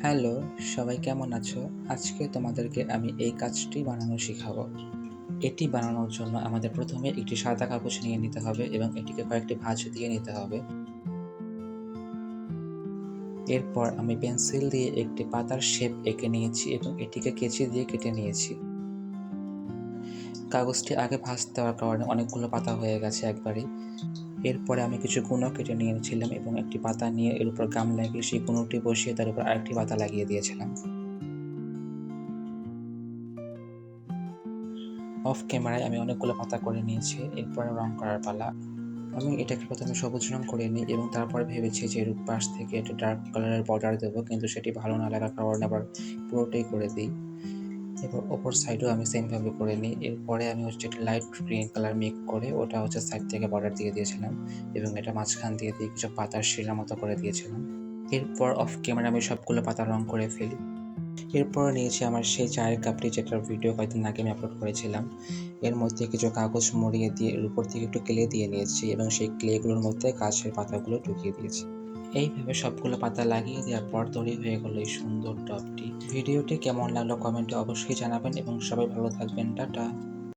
Hello, সবাই কেমন আছো? আজকে তোমাদেরকে আমি এই কাজটি বানানো শিখাবো। এটি বানানোর জন্য আমাদের প্রথমে একটি সাদা কাগজ নিয়ে নিতে হবে এবং এটিকে কয়েকটি ভাঁজ দিয়ে নিতে হবে। এরপর আমি পেন্সিল দিয়ে একটি পাতার শেপ এঁকে নিয়েছি এবং এটিকে কেচি দিয়ে কেটে নিয়েছি। কাগজটি আগে ভাঁজ দেওয়ার কারণে অনেকগুলো পাতা হয়ে গেছে একবারেই। এরপরে আমি কিছু গুণও কেটে নিয়েছিলাম এবং একটি পাতা নিয়ে এর উপর গাম লাগিয়ে সেই গুণটি বসিয়ে তার উপর আরেকটি পাতা লাগিয়ে দিয়েছিলাম। অফ ক্যামেরায় আমি অনেকগুলো পাতা করে নিয়েছি। এরপরে রং করার পালা। আমি এটাকে প্রথমে সবুজ রং করে নিই এবং তারপরে ভেবেছি যে এর পাশ থেকে একটা ডার্ক কালারের বর্ডার দেবো, কিন্তু সেটি ভালো না লাগার কারণে আবার পুরোটাই করে দিই। এবার অপর সাইডেও আমি সেমভাবে করে নিই। এরপরে আমি একটা লাইট গ্রিন কালার মেক করে ওটা সাইড থেকে বর্ডার দিয়ে দিয়েছিলাম এবং এটা মাঝখান দিয়ে কিছু পাতার শিরার মতো করে দিয়েছিলাম। এরপর অফ ক্যামেরা আমি সবগুলো পাতা রং করে ফেলি। এরপর নিয়েছি আমার সেই চায়ের কাপটি, যেটার ভিডিও কয়েকদিন আগে আমি আপলোড করেছিলাম। এর মধ্যে কিছু কাগজ মুড়িয়ে দিয়ে এর উপর থেকে একটু ক্লে দিয়ে নিয়েছি এবং সেই ক্লেগুলোর মধ্যে গাছের পাতাগুলো ঢুকিয়ে দিয়েছি। এইভাবে সবগুলো পাতা লাগিয়ে দেওয়ার পর তৈরি হয়ে গেল এই সুন্দর টবটি। ভিডিওটি কেমন লাগলো কমেন্টে অবশ্যই জানাবেন এবং সবাই ভালো থাকবেন। টাটা।